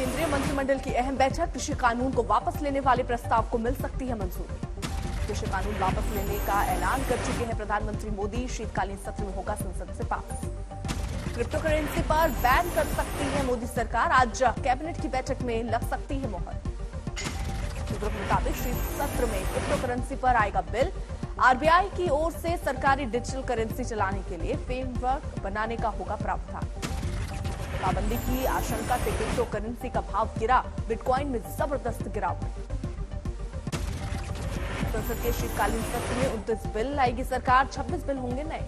केंद्रीय मंत्रिमंडल की अहम बैठक। कृषि कानून को वापस लेने वाले प्रस्ताव को मिल सकती है मंजूरी। कृषि कानून वापस लेने का ऐलान कर चुके हैं प्रधानमंत्री मोदी। शीतकालीन सत्र में होगा संसद से पास। क्रिप्टो करेंसी पर बैन कर सकती है मोदी सरकार। आज कैबिनेट की बैठक में लग सकती है मोहर। सूत्रों के मुताबिक शीत सत्र में क्रिप्टो करेंसी पर आएगा बिल। आरबीआई की ओर से सरकारी डिजिटल करेंसी चलाने के लिए फ्रेमवर्क बनाने का होगा प्रावधान। पाबंदी की आशंका से क्रिप्टो करेंसी का भाव गिरा। बिटकॉइन में जबरदस्त गिरावट। संसद के शीतकालीन सत्र में 29 बिल लाएगी सरकार। 26 बिल होंगे नए।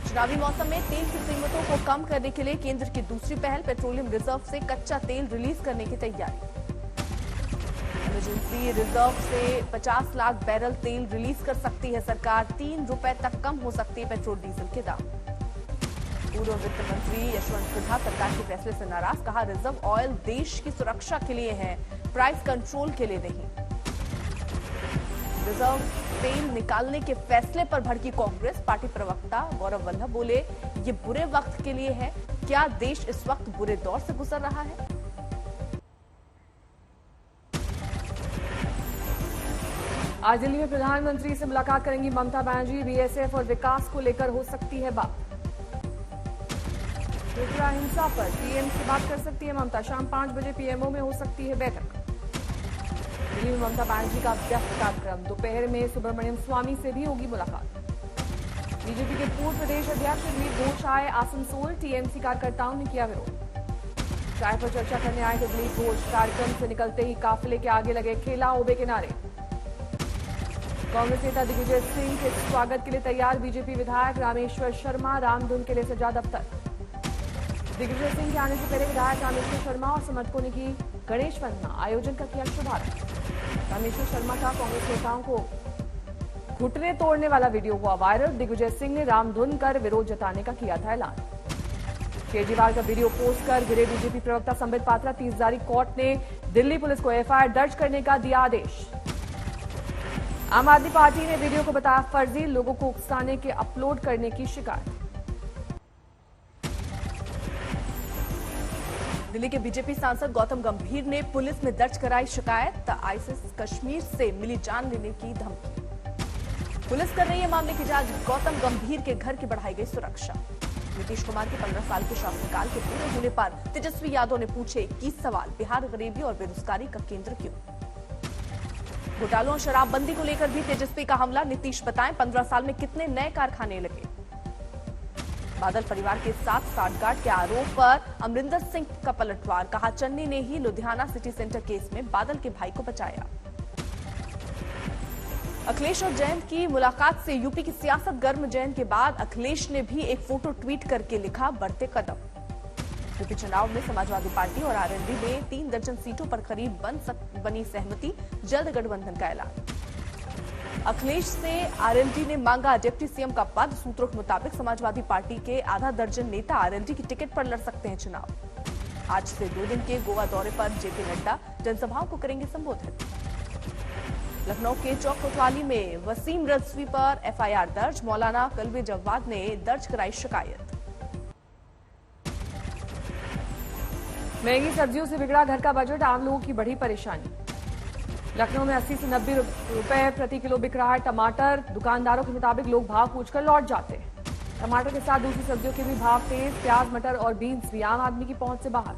चुनावी मौसम में तेल की कीमतों को कम करने के लिए केंद्र की दूसरी पहल। पेट्रोलियम रिजर्व से कच्चा तेल रिलीज करने की तैयारी। इमरजेंसी रिजर्व से 50 लाख बैरल तेल रिलीज कर सकती है सरकार। ₹3 तक कम हो सकती है पेट्रोल डीजल के दाम। पूर्व वित्त मंत्री यशवंत सिन्हा सरकार के फैसले से नाराज। कहा, रिजर्व ऑयल देश की सुरक्षा के लिए है, प्राइस कंट्रोल के लिए नहीं। रिजर्व तेल निकालने के फैसले पर भड़की कांग्रेस। पार्टी प्रवक्ता गौरव वल्लभ बोले, ये बुरे वक्त के लिए है। क्या देश इस वक्त बुरे दौर से गुजर रहा है? आज दिल्ली में प्रधानमंत्री से मुलाकात करेंगी ममता बनर्जी। बीएसएफ और विकास को लेकर हो सकती है बात। त्रिपुरा हिंसा पर पीएम से बात कर सकती है ममता। शाम 5 बजे पीएमओ में हो सकती है बैठक। दिल्ली में ममता बनर्जी का व्यस्त कार्यक्रम। दोपहर में सुब्रमण्यम स्वामी से भी होगी मुलाकात। बीजेपी के पूर्व प्रदेश अध्यक्ष दिलीप घोष आए आसनसोल। टीएमसी कार्यकर्ताओं ने किया विरोध। चाय पर चर्चा करने आए थे दिलीप घोष। कार्यक्रम से निकलते ही काफिले के आगे लगे खेला ओबे के नारे। कांग्रेस नेता दिग्विजय सिंह के स्वागत के लिए तैयार बीजेपी विधायक रामेश्वर शर्मा। रामधुन के लिए सजा दफ्तर। दिग्विजय सिंह के आने से पहले विधायक रामेश्वर शर्मा और समर्थकों ने की गणेश वंदना आयोजन का किया शुभारंभ। रामेश्वर शर्मा का कांग्रेस नेताओं को घुटने तोड़ने वाला वीडियो हुआ वायरल। दिग्विजय सिंह ने रामधुन कर विरोध जताने का किया था ऐलान। केजरीवाल का वीडियो पोस्ट कर गिरे बीजेपी प्रवक्ता संबित पात्रा। 30 जारी कोर्ट ने दिल्ली पुलिस को एफआईआर दर्ज करने का दिया आदेश। आम आदमी पार्टी ने वीडियो को बताया फर्जी। लोगों को उकसाने के अपलोड करने की शिकायत। दिल्ली के बीजेपी सांसद गौतम गंभीर ने पुलिस में दर्ज कराई शिकायत। आईसिस कश्मीर से मिली जान लेने की धमकी। पुलिस कर रही है मामले की जांच। गौतम गंभीर के घर की बढ़ाई गई सुरक्षा। नीतीश कुमार के 15 साल के शासनकाल के पूरे होने पर तेजस्वी यादव ने पूछे 21 सवाल। बिहार गरीबी और बेरोजगारी का केंद्र क्यों? घोटालों और शराबबंदी को लेकर भी तेजस्वी का हमला। नीतीश बताएं 15 साल में कितने नए कारखाने लगे। बादल परिवार के साथ साठगांठ के आरोप पर अमरिंदर सिंह का पलटवार। कहा, चन्नी ने ही लुधियाना सिटी सेंटर केस में बादल के भाई को बचाया। अखिलेश और जयंत की मुलाकात से यूपी की सियासत गर्म। जयंत के बाद अखिलेश ने भी एक फोटो ट्वीट करके लिखा, बढ़ते कदम। यूपी चुनाव में समाजवादी पार्टी और आरएलडी में 3 दर्जन सीटों पर करीब बनी सहमति। जल्द गठबंधन का ऐलान। अखिलेश से आरएलडी ने मांगा डिप्टी सीएम का पद। सूत्रों के मुताबिक समाजवादी पार्टी के आधा दर्जन नेता आरएलडी की टिकट पर लड़ सकते हैं चुनाव। आज से 2 दिन के गोवा दौरे पर जेपी नड्डा जनसभाओं को करेंगे संबोधित। लखनऊ के चौक कोतवाली में वसीम रजवी पर एफआईआर दर्ज। मौलाना कल्बे जव्वाद ने दर्ज कराई शिकायत। महंगी सब्जियों से बिगड़ा घर का बजट। आम लोगों की बढ़ी परेशानी। लखनऊ में 80 से 90 रुपए प्रति किलो बिक रहा है टमाटर। दुकानदारों के मुताबिक लोग भाव पूछकर लौट जाते हैं। टमाटर के साथ दूसरी सब्जियों के भी भाव तेज। प्याज, मटर और बीन्स भी आम आदमी की पहुंच से बाहर।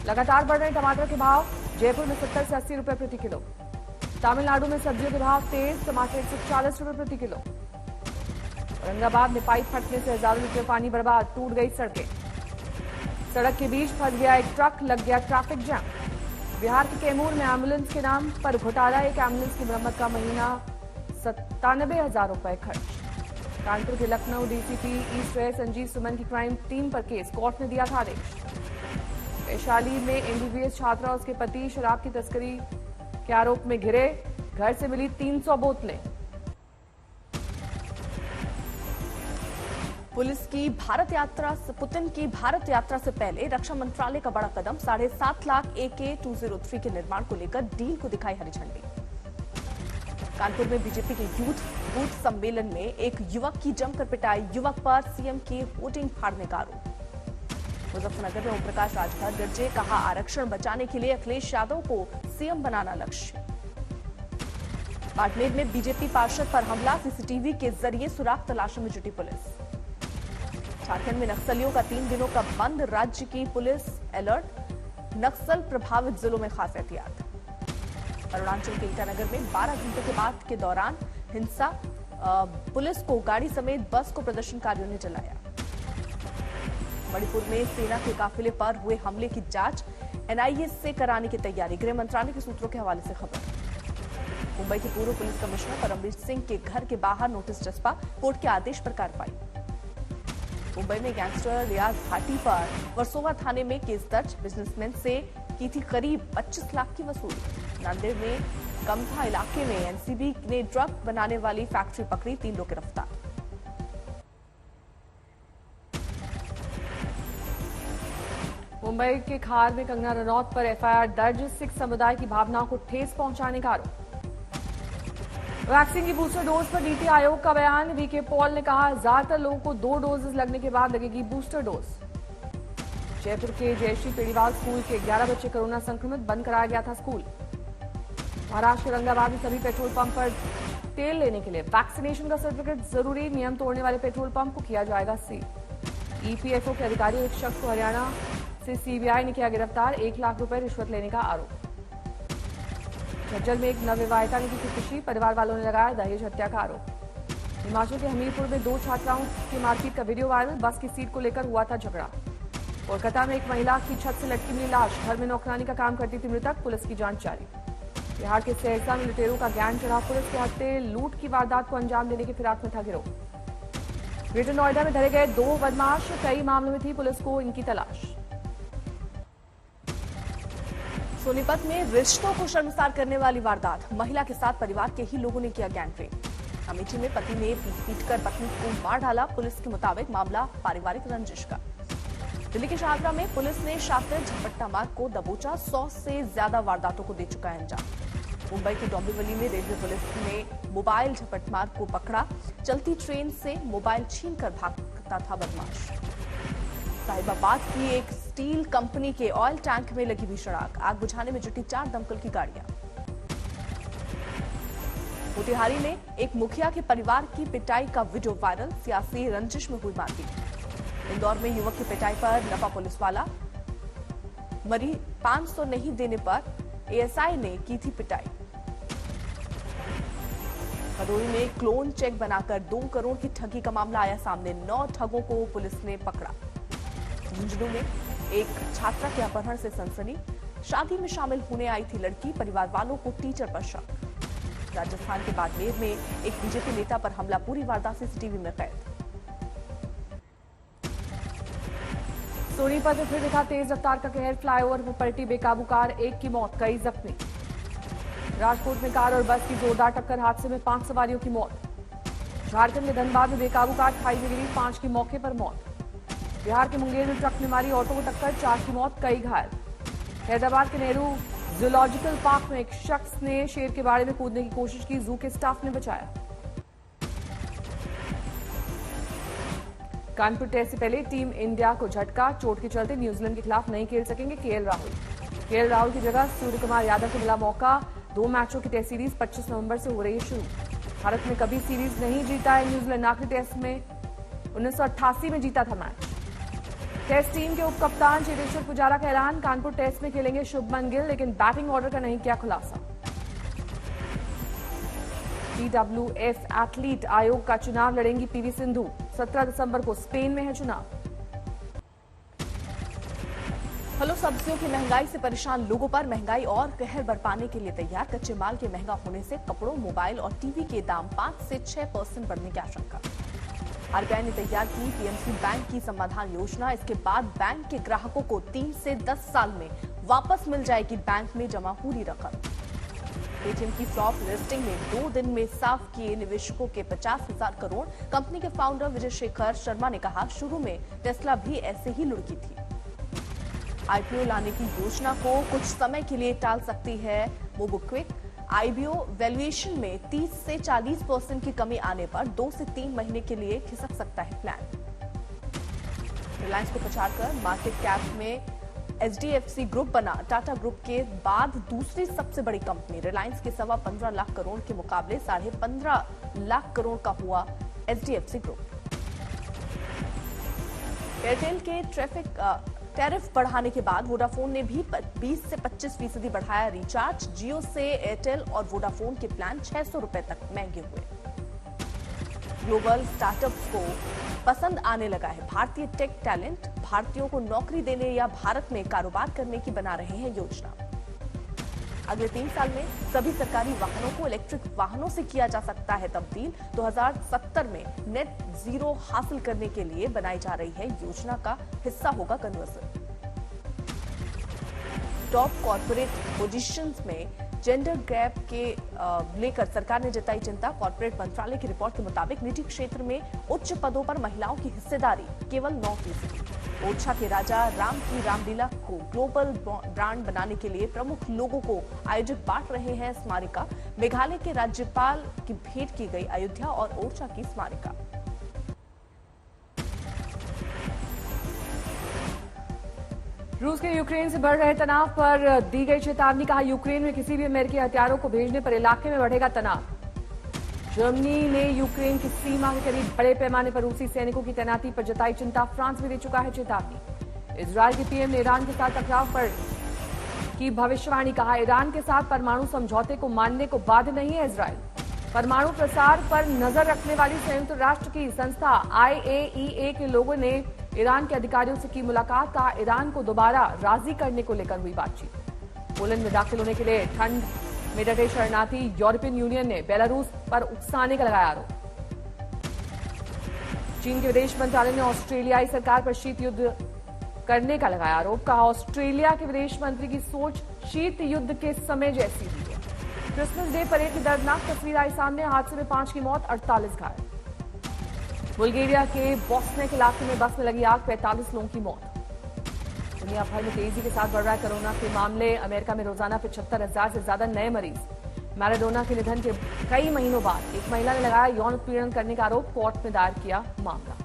लगातार बढ़ रहे टमाटर के भाव। जयपुर में 70 से 80 रुपए प्रति किलो। तमिलनाडु में सब्जियों के भाव तेज। टमाटर 140 रुपए प्रति किलो। औरंगाबाद में पाइप फटने से हजारों लीटर पानी बर्बाद। टूट गई सड़कें। सड़क के बीच फंस गया एक ट्रक। लग गया ट्रैफिक जाम। बिहार के कैमूर में एम्बुलेंस के नाम पर घोटाला। एक एम्बुलेंस की मरम्मत का महीना 97,000 रुपए खर्च। कानपुर के लखनऊ डीसीपी ईस्ट रहे संजीव सुमन की क्राइम टीम पर केस। कोर्ट ने दिया था आदेश। वैशाली में एमबीबीएस छात्रा और उसके पति शराब की तस्करी के आरोप में घिरे। घर से मिली 300 बोतलें। पुतिन की भारत यात्रा से पहले रक्षा मंत्रालय का बड़ा कदम। 7.5 लाख AK-203 के निर्माण को लेकर डील को दिखाई हरी झंडी। कानपुर में बीजेपी के यूथ बूथ सम्मेलन में एक युवक की जमकर पिटाई। युवक पर सीएम की वोटिंग फाड़ने का आरोप। मुजफ्फरनगर में ओम प्रकाश राजभर गरजे, कहा आरक्षण बचाने के लिए अखिलेश यादव को सीएम बनाना लक्ष्य। बाड़मेर में बीजेपी पार्षद पर हमला, सीसीटीवी के जरिए सुराग तलाशने में जुटी पुलिस। झारखंड में नक्सलियों का 3 दिनों का बंद, राज्य की पुलिस अलर्ट, नक्सल प्रभावित जिलों में खास एहतियात। अरुणाचल के ईटानगर में 12 घंटे के बाद के दौरान हिंसा, पुलिस को गाड़ी समेत बस को प्रदर्शनकारियों ने जलाया। मणिपुर में सेना के काफिले पर हुए हमले की जांच एनआईए से कराने की तैयारी, गृह मंत्रालय के सूत्रों के हवाले से खबर। मुंबई के पूर्व पुलिस कमिश्नर परमवीर सिंह के घर के बाहर नोटिस चस्पा, कोर्ट के आदेश पर कार्रवाई। मुंबई में गैंगस्टर रियाज भाटी पर वर्सोवा थाने में केस दर्ज, बिजनेसमैन से की थी करीब 25 लाख की वसूली। नांदेड़ में कमथा इलाके में एनसीबी ने ड्रग बनाने वाली फैक्ट्री पकड़ी, 3 लोग गिरफ्तार। मुंबई के खार में कंगना रनौत पर एफआईआर दर्ज, सिख समुदाय की भावनाओं को ठेस पहुंचाने का आरोप। वैक्सीन की बूस्टर डोज पर नीति आयोग का बयान, वीके पॉल ने कहा ज्यादातर लोगों को 2 डोजेस लगने के बाद लगेगी बूस्टर डोज। जयपुर के जयश्री पेड़ीवाल स्कूल के 11 बच्चे कोरोना संक्रमित, बंद कराया गया था स्कूल। महाराष्ट्र के औरंगाबाद में सभी पेट्रोल पंप पर तेल लेने के लिए वैक्सीनेशन का सर्टिफिकेट जरूरी, नियम तोड़ने वाले पेट्रोल पंप को किया जाएगा सील। ईपीएफओ के अधिकारी एक शख्स को हरियाणा से सीबीआई ने किया गिरफ्तार, 1 लाख रुपए रिश्वत लेने का आरोप। झज्जर में एक नवविवाहिता ने की खुदकुशी, परिवार वालों ने लगाया दहेज हत्या का आरोप। हिमाचल के हमीरपुर में 2 छात्राओं की मारपीट का वीडियो वायरल, बस की सीट को लेकर हुआ था झगड़ा। कोलकाता में एक महिला की छत से लटकी मिली लाश, घर में नौकरानी का काम करती थी मृतक, पुलिस की जांच जारी। बिहार के सहरसा में लुटेरों का गैंग चढ़ा, पुलिस के हत्थे लूट की वारदात को अंजाम देने की फिराक में था गिरोह। ग्रेटर नोएडा में धरे गए 2 बदमाश, कई मामलों में थी पुलिस को इनकी तलाश। सोनीपत में रिश्तों को शर्मसार करने वाली वारदात, महिला के साथ परिवार के ही लोगों ने किया गैंगरेप। अमेठी में पति ने पीट-पीटकर पत्नी को मार डाला, पुलिस के मुताबिक मामला पारिवारिक रंजिश का। दिल्ली के शाहदरा में पुलिस ने शातिर झपट्टा मार्ग को दबोचा, 100 से ज्यादा वारदातों को दे चुका है अंजाम। मुंबई के डोंबिवली में रेलवे पुलिस ने मोबाइल झपट मार्ग को पकड़ा, चलती ट्रेन से मोबाइल छीनकर भागता था बदमाश। साहिबाबाद की एक स्टील कंपनी के ऑयल टैंक में लगी भीषण आग बुझाने में जुटी 4 दमकल की गाड़ियां। मोतिहारी में एक मुखिया के परिवार की पिटाई का वीडियो वायरल, सियासी रंजिश में हुई मारपीट। इंदौर में युवक की पिटाई पर नपा पुलिस वाला, मरी 500 नहीं देने पर एएसआई ने की थी पिटाई। भदोही में क्लोन चेक बनाकर 2 करोड़ की ठगी का मामला आया सामने, 9 ठगों को पुलिस ने पकड़ा। झुंझुनू में एक छात्रा के अपहरण से सनसनी, शादी में शामिल होने आई थी लड़की, परिवार वालों को टीचर पर शक। राजस्थान के बाड़मेर में एक बीजेपी नेता पर हमला, पूरी वारदात सीसीटीवी में कैद। सोनीपत में फिर दिखा तेज रफ्तार का कहर, फ्लाईओवर पर पलटी बेकाबू कार, 1 की मौत, कई जख्मी। राजकोट में कार और बस की जोरदार टक्कर, हादसे में 5 सवारियों की मौत। झारखंड में धनबाद में बेकाबू कार खाई में गिरी, 5 की मौके पर मौत। बिहार के मुंगेर में ट्रक ने मारी ऑटो को टक्कर, 4 की मौत, कई घायल। हैदराबाद के नेहरू जूलॉजिकल पार्क में एक शख्स ने शेर के बाड़े में कूदने की कोशिश की, जू के स्टाफ ने बचाया। कानपुर टेस्ट से पहले टीम इंडिया को झटका, चोट के चलते न्यूजीलैंड के खिलाफ नहीं खेल सकेंगे केएल राहुल। केएल राहुल की जगह सूर्य कुमार यादव को मिला मौका, 2 मैचों की टेस्ट सीरीज 25 नवंबर से हो रही है शुरू। भारत में कभी सीरीज नहीं जीता है न्यूजीलैंड, आखिरी टेस्ट में 1988 में जीता था मैच। टेस्ट टीम के उप कप्तान चेतेश्वर पुजारा का ऐलान, कानपुर टेस्ट में खेलेंगे शुभमन गिल, लेकिन बैटिंग ऑर्डर का नहीं किया खुलासा। बीडब्ल्यूएफ एथलीट आयोग का चुनाव लड़ेंगी पीवी सिंधु, 17 दिसंबर को स्पेन में है चुनाव। फलों सब्जियों की महंगाई से परेशान लोगों पर महंगाई और कहर बरपाने के लिए तैयार, कच्चे माल के महंगा होने से कपड़ों, मोबाइल और टीवी के दाम 5 से 6% बढ़ने की आशंका। आरबीआई ने तैयार की पीएमसी बैंक की समाधान योजना, इसके बाद बैंक के ग्राहकों को 3 से 10 साल में वापस मिल जाएगी बैंक में जमा पूरी रकम। पेटीएम की फ्लॉप लिस्टिंग में 2 दिन में साफ किए निवेशकों के 50,000 करोड़। कंपनी के फाउंडर विजय शेखर शर्मा ने कहा, शुरू में टेस्ला भी ऐसे ही लुढ़की थी। आईपीओ लाने की योजना को कुछ समय के लिए टाल सकती है मोबीक्विक। आईपीओ वैल्यूएशन में 30 से 40% की कमी आने पर 2 से 3 महीने के लिए खिसक सकता है प्लान। रिलायंस को पछाड़कर मार्केट कैप में एचडीएफसी ग्रुप बना। टाटा ग्रुप के बाद दूसरी सबसे बड़ी कंपनी। रिलायंस के 15.25 लाख करोड़ के मुकाबले 15.5 लाख करोड़ का हुआ एचडीएफसी ग्रुप। एयरटेल के टैरिफ बढ़ाने के बाद वोडाफोन ने भी 20 से 25% बढ़ाया रिचार्ज। जियो से एयरटेल और वोडाफोन के प्लान 600 रुपए तक महंगे हुए। ग्लोबल स्टार्टअप्स को पसंद आने लगा है। भारतीय टेक टैलेंट भारतीयों को नौकरी देने या भारत में कारोबार करने की बना रहे हैं योजना। अगले 3 साल में सभी सरकारी वाहनों को इलेक्ट्रिक वाहनों से किया जा सकता है तब्दील। 2070 में नेट जीरो हासिल करने के लिए बनाई जा रही है योजना का हिस्सा होगा कन्वर्सन। टॉप कॉर्पोरेट पोजीशंस में जेंडर गैप के लेकर सरकार ने जताई चिंता। कॉर्पोरेट मंत्रालय की रिपोर्ट के मुताबिक निजी क्षेत्र में उच्च पदों पर महिलाओं की हिस्सेदारी केवल 9%। ओरछा के राजा राम की रामलीला को ग्लोबल ब्रांड बनाने के लिए प्रमुख लोगों को आयोजक बांट रहे हैं स्मारिका। मेघालय के राज्यपाल की भेंट की गई अयोध्या और ओरछा की स्मारिका। रूस के यूक्रेन से बढ़ रहे तनाव पर दी गई चेतावनी। कहा, यूक्रेन में किसी भी अमेरिकी हथियारों को भेजने पर इलाके में बढ़ेगा तनाव। जर्मनी ने यूक्रेन की सीमा के करीब बड़े पैमाने पर रूसी सैनिकों की तैनाती पर जताई चिंता। फ्रांस भी दे चुका है चेतावनी। इजरायल के पीएम ने ईरान के साथ टकराव पर की भविष्यवाणी। कहा, ईरान के साथ परमाणु समझौते को मानने को बाध्य नहीं है इजरायल। परमाणु प्रसार पर नजर रखने वाली संयुक्त राष्ट्र की संस्था IAEA के लोगों ने ईरान के अधिकारियों से की मुलाकात। का ईरान को दोबारा राजी करने को लेकर हुई बातचीत। पोलैंड में दाखिल होने के लिए ठंड में डटे शरणार्थी। यूरोपियन यूनियन ने बेलारूस पर उकसाने का लगाया आरोप। चीन के विदेश मंत्रालय ने ऑस्ट्रेलियाई सरकार पर शीत युद्ध करने का लगाया आरोप। कहा, ऑस्ट्रेलिया के विदेश मंत्री की सोच शीत युद्ध के समय जैसी हुई है। क्रिसमस डे परेड की दर्दनाक तस्वीर आई सामने। हादसे में 5 की मौत, 48 घायल। बुल्गारिया के बोस्निया के इलाके में बस में लगी आग, 45 लोगों की मौत। दुनिया भर में तेजी के साथ बढ़ रहा है कोरोना के मामले। अमेरिका में रोजाना 75,000 से ज्यादा नए मरीज। मैराडोना के निधन के कई महीनों बाद एक महिला ने लगाया यौन उत्पीड़न करने का आरोप। कोर्ट में दायर किया मामला।